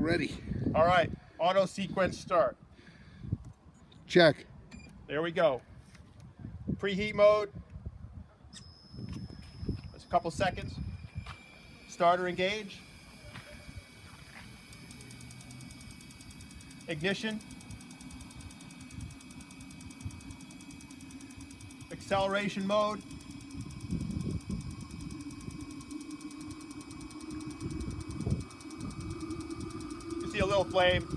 ready. All right, auto sequence start. Check. There we go. Preheat mode. That's a couple seconds. Starter engage. Ignition. Acceleration mode. You see a little flame.